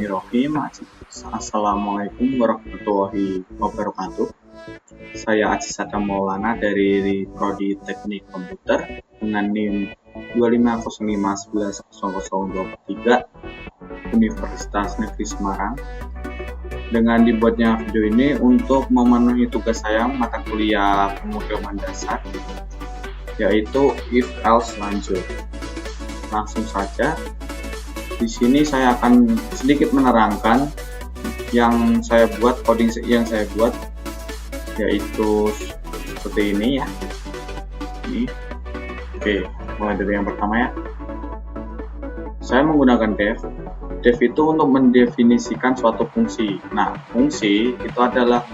Bismillahirrahmanirrahim. Assalamualaikum warahmatullahi wabarakatuh. Saya Aziz Adam Maulana dari Prodi Teknik Komputer dengan NIM 250511023 Universitas Negeri Semarang. Dengan dibuatnya video ini untuk memenuhi tugas saya mata kuliah pemrograman dasar, yaitu if else lanjut. Langsung saja. Di sini saya akan sedikit menerangkan yang saya buat, coding yang saya buat, yaitu seperti ini ya. Ini. Oke, mulai dari yang pertama ya. Saya menggunakan def. Def itu untuk mendefinisikan suatu fungsi. Nah, fungsi itu adalah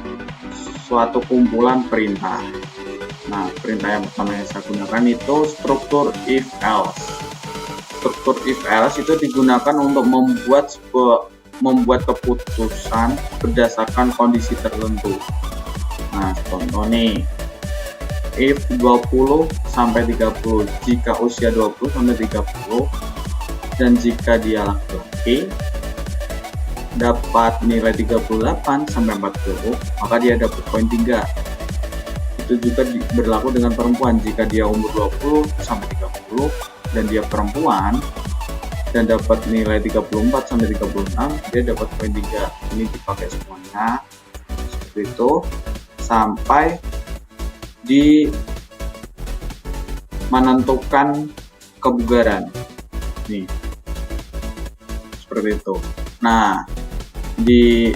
suatu kumpulan perintah. Nah, perintah yang pertama yang saya gunakan itu struktur if else. Struktur if else itu digunakan untuk membuat keputusan berdasarkan kondisi tertentu. Nah, contoh nih, if 20 sampai 30, jika usia 20 sampai 30 dan jika dia laki-laki dapat nilai 38 sampai 40, maka dia dapat poin 3. Itu juga berlaku dengan perempuan, jika dia umur 20 sampai 30 dan dia perempuan dan dapat nilai 34 sampai 36, dia dapat poin 3. Ini dipakai semuanya seperti itu sampai di menentukan kebugaran. Nih, seperti itu. Nah, di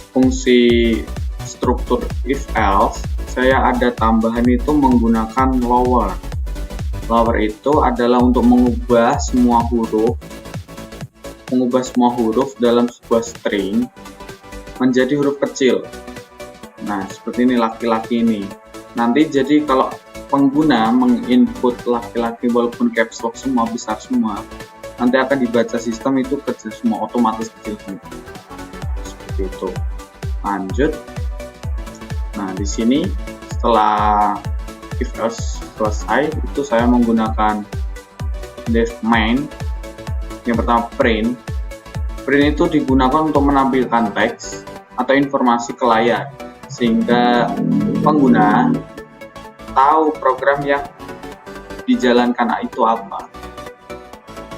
fungsi struktur if else saya ada tambahan itu menggunakan lower. Lower itu adalah untuk mengubah semua huruf dalam sebuah string menjadi huruf kecil. Nah, seperti ini laki-laki ini. Nanti jadi kalau pengguna menginput laki-laki walaupun caps lock semua, besar semua, nanti akan dibaca sistem itu kecil semua, otomatis kecil semua. Seperti itu. Lanjut. Nah, di sini setelah if else selesai, itu saya menggunakan def main. Yang pertama print. Print itu digunakan untuk menampilkan teks atau informasi ke layar sehingga pengguna tahu program yang dijalankan itu apa.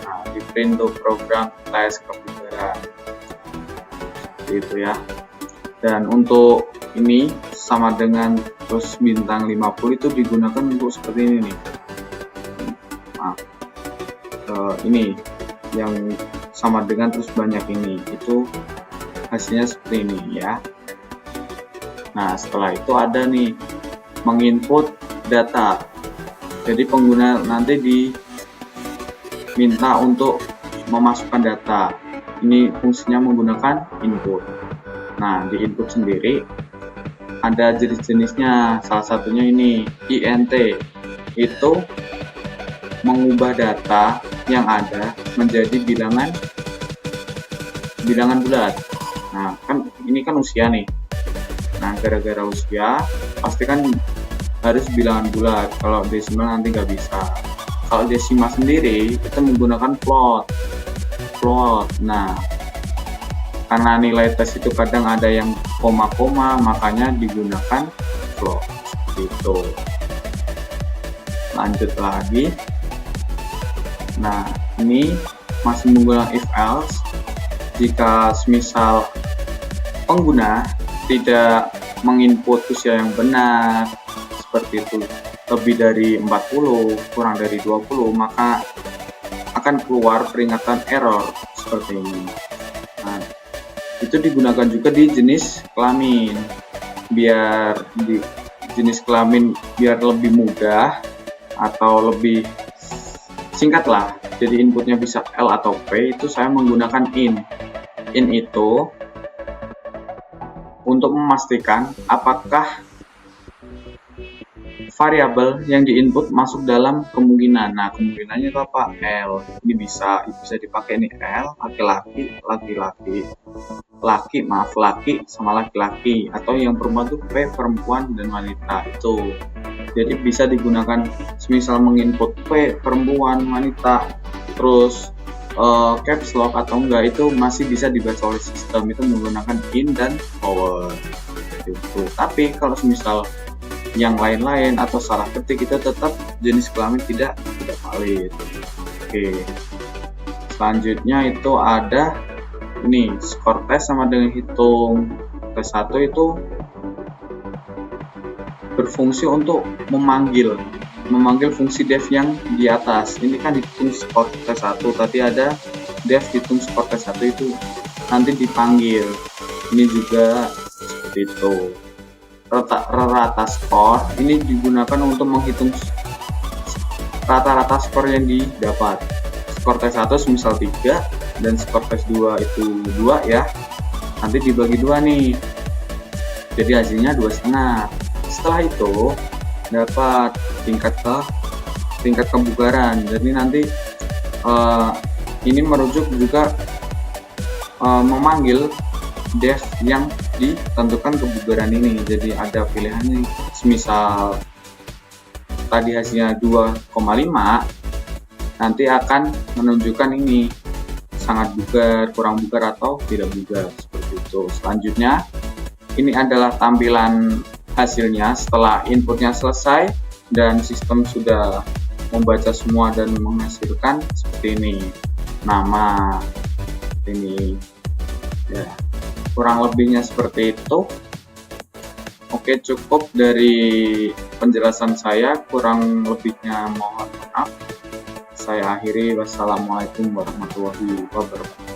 Nah, di print untuk program tes kebugaran seperti itu ya. Dan untuk ini sama dengan terus bintang 50 itu digunakan untuk seperti ini nih. Nah, ini yang sama dengan terus banyak ini, itu hasilnya seperti ini ya. Nah, setelah itu ada nih menginput data. Jadi pengguna nanti diminta untuk memasukkan data. Ini fungsinya menggunakan input. Nah, di input sendiri ada jenis-jenisnya, salah satunya ini int, itu mengubah data yang ada menjadi bilangan bulat. Nah, kan ini kan usia nih. Nah, gara-gara usia pasti kan harus bilangan bulat, kalau desimal nanti nggak bisa. Kalau desimal sendiri itu menggunakan float. Nah, karena nilai tes itu kadang ada yang koma-koma, makanya digunakan float gitu. Lanjut lagi. Nah, ini masih menggunakan if else. Jika semisal pengguna tidak menginput usia yang benar seperti itu, lebih dari 40, kurang dari 20, maka akan keluar peringatan error seperti ini. Nah, itu digunakan juga di jenis kelamin, biar di jenis kelamin biar lebih mudah atau lebih singkat lah, jadi inputnya bisa L atau P. Itu saya menggunakan in itu untuk memastikan apakah variabel yang diinput masuk dalam kemungkinan. Nah, kemungkinannya itu apa? L. Ini bisa dipakai nih, L laki sama laki-laki, atau yang perempuan itu P, perempuan dan wanita itu. Jadi bisa digunakan semisal menginput P, perempuan, wanita, terus caps lock atau enggak itu masih bisa dibaca oleh sistem, itu menggunakan in dan power gitu. Tapi kalau misal yang lain-lain atau salah ketik itu tetap jenis kelamin tidak valid. Oke, selanjutnya itu ada ini skor tes sama dengan hitung tes 1 itu berfungsi untuk memanggil fungsi def yang di atas. Ini kan hitung skor tes 1, tadi ada def hitung skor tes 1 itu nanti dipanggil. Ini juga seperti itu. Rata skor ini digunakan untuk menghitung rata-rata skor yang didapat. Skor tes 1 misal 3 dan skor tes 2 itu 2 ya. Nanti dibagi 2 nih. Jadi hasilnya 2,5. Setelah itu dapat tingkat kebugaran. Jadi nanti ini merujuk juga memanggil def yang ditentukan kebugaran ini. Jadi ada pilihannya, semisal tadi hasilnya 2,5, nanti akan menunjukkan ini sangat bugar, kurang bugar, atau tidak bugar, seperti itu. Selanjutnya ini adalah tampilan hasilnya setelah inputnya selesai dan sistem sudah membaca semua dan menghasilkan seperti ini. Nama ini ya, kurang lebihnya seperti itu. Oke, cukup dari penjelasan saya, kurang lebihnya mohon maaf. Saya akhiri, wassalamualaikum warahmatullahi wabarakatuh.